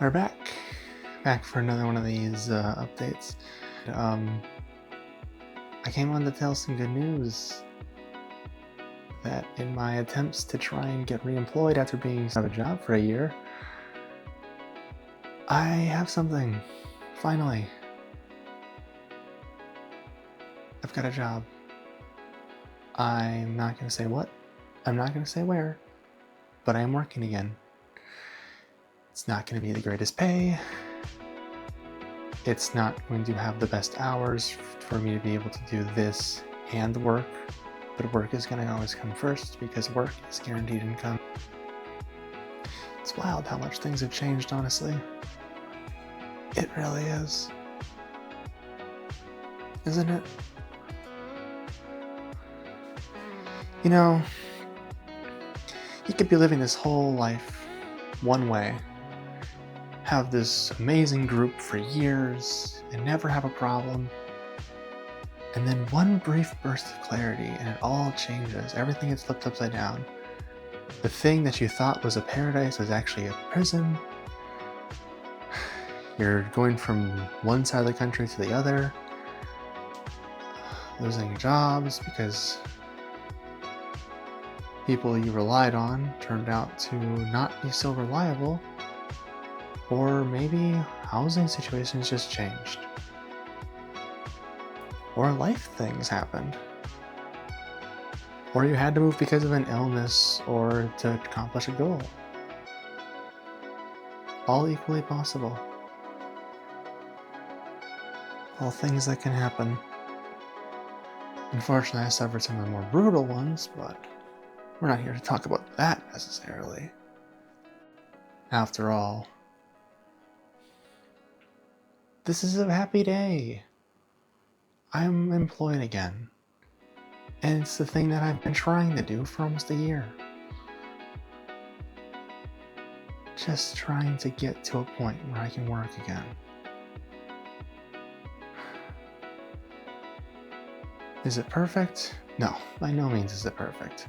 We're back for another one of these updates. I came on to tell some good news that in my attempts to try and get reemployed after being out of a job for a year, I have something. Finally, I've got a job. I'm not going to say what, I'm not going to say where, but I am working again. It's not going to be the greatest pay. It's not going to have the best hours for me to be able to do this and work, but work is going to always come first because work is guaranteed income. It's wild how much things have changed, honestly. It really is. Isn't it? You know, you could be living this whole life one way, have this amazing group for years and never have a problem, and then one brief burst of clarity and it all changes. Everything gets flipped upside down. The thing that you thought was a paradise was actually a prison. You're going from one side of the country to the other, losing jobs because people you relied on turned out to not be so reliable. Or maybe housing situations just changed. Or life things happened. Or you had to move because of an illness or to accomplish a goal. All equally possible. All things that can happen. Unfortunately, I suffered some of the more brutal ones, but we're not here to talk about that necessarily. After all, this is a happy day. I'm employed again. And it's the thing that I've been trying to do for almost a year. Just trying to get to a point where I can work again. Is it perfect? No, by no means is it perfect.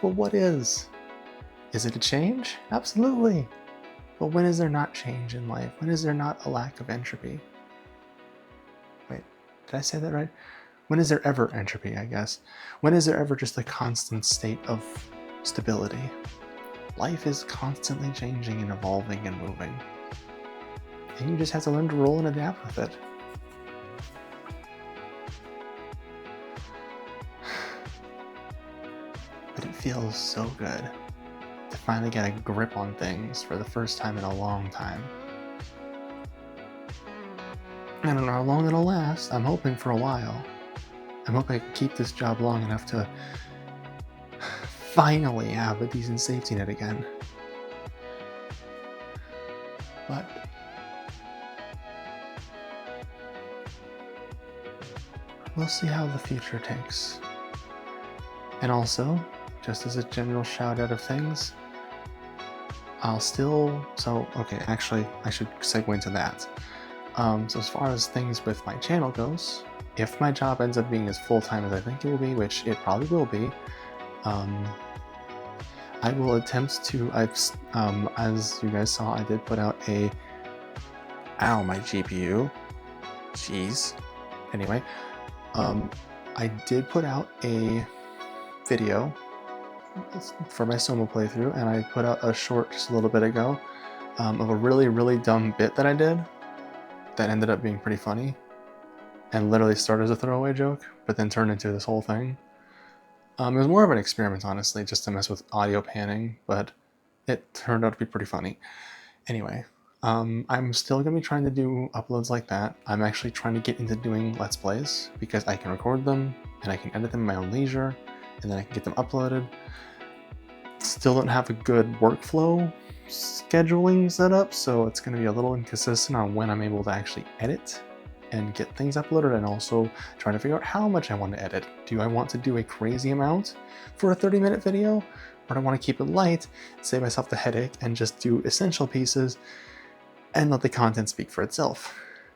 But what is? Is it a change? Absolutely. But when is there not change in life? When is there not a lack of entropy? Wait, did I say that right? When is there ever entropy, I guess? When is there ever just a constant state of stability? Life is constantly changing and evolving and moving. And you just have to learn to roll and adapt with it. But it feels so good to finally get a grip on things for the first time in a long time. I don't know how long it'll last. I'm hoping for a while. I'm hoping I can keep this job long enough to finally have a decent safety net again. But we'll see how the future takes. And also, just as a general shout out of things, I should segue into that. So as far as things with my channel goes, if my job ends up being as full-time as I think it will be, which it probably will be, I will attempt to, as you guys saw, I did put out my GPU. Jeez. Anyway, I did put out a video for my Soma playthrough, and I put out a short just a little bit ago of a really, really dumb bit that I did that ended up being pretty funny and literally started as a throwaway joke, but then turned into this whole thing. It was more of an experiment, honestly, just to mess with audio panning, but it turned out to be pretty funny. Anyway, I'm still going to be trying to do uploads like that. I'm actually trying to get into doing Let's Plays because I can record them and I can edit them at my own leisure, and then I can get them uploaded. Still don't have a good workflow scheduling set up, so it's going to be a little inconsistent on when I'm able to actually edit and get things uploaded, and also trying to figure out how much I want to edit. Do I want to do a crazy amount for a 30-minute video, or do I want to keep it light, save myself the headache, and just do essential pieces and let the content speak for itself?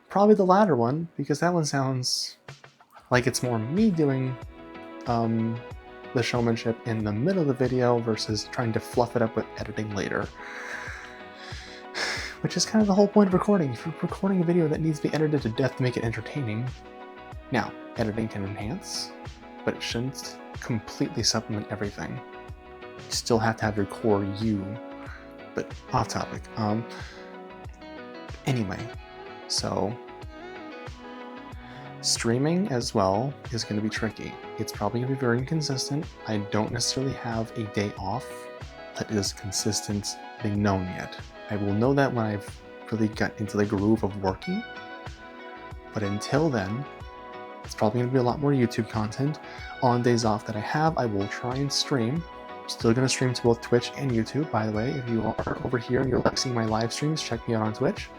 Probably the latter one, because that one sounds like it's more me doing the showmanship in the middle of the video versus trying to fluff it up with editing later. which is kind of the whole point of recording. If you're recording a video that needs to be edited to death to make it entertaining, now, editing can enhance, but it shouldn't completely supplement everything. You still have to have your core you, but off topic. Anyway, so streaming as well is going to be tricky. It's probably going to be very inconsistent. I don't necessarily have a day off that is consistently known yet. I will know that when I've really got into the groove of working, but until then, it's probably going to be a lot more YouTube content. On days off that I have, I will try and stream. I'm still going to stream to both Twitch and YouTube, by the way. If you are over here and you're like seeing my live streams, check me out on Twitch.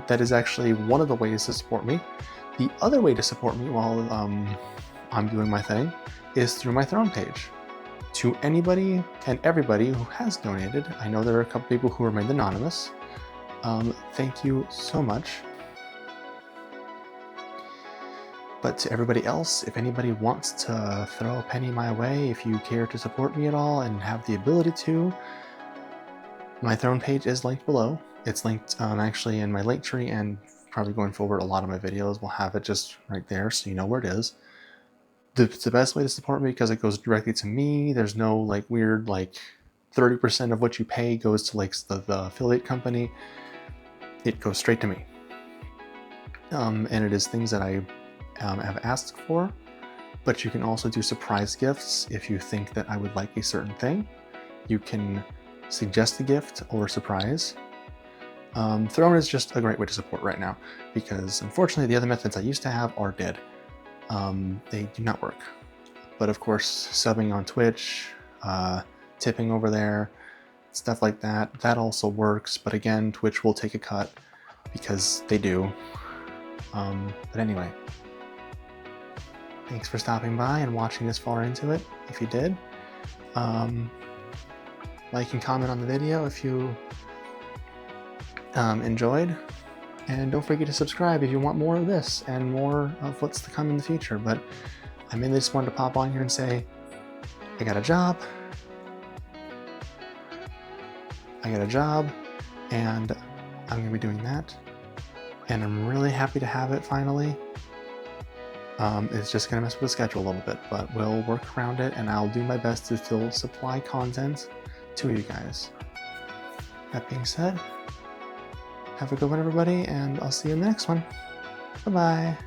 That is actually one of the ways to support me. The other way to support me while I'm doing my thing is through my Throne page. To anybody and everybody who has donated, I know there are a couple people who remained anonymous. Thank you so much. But to everybody else, if anybody wants to throw a penny my way, if you care to support me at all and have the ability to, my Throne page is linked below. It's linked actually in my linktree, and probably going forward, a lot of my videos will have it just right there so you know where it is. It's the best way to support me because it goes directly to me. There's no like weird like 30% of what you pay goes to like the affiliate company. It goes straight to me. And it is things that I have asked for, but you can also do surprise gifts if you think that I would like a certain thing. You can suggest a gift or surprise. Throne is just a great way to support right now because unfortunately the other methods I used to have are dead. They do not work. But of course, subbing on Twitch, tipping over there, stuff like that, that also works. But again, Twitch will take a cut because they do. But anyway, thanks for stopping by and watching this far into it, if you did. Like and comment on the video if you enjoyed, and don't forget to subscribe if you want more of this and more of what's to come in the future. But I mainly just wanted to pop on here and say I got a job and I'm gonna be doing that, and I'm really happy to have it finally. It's just gonna mess with the schedule a little bit, but we'll work around it, and I'll do my best to still supply content to you guys. That being said, have a good one, everybody, and I'll see you in the next one. Bye-bye.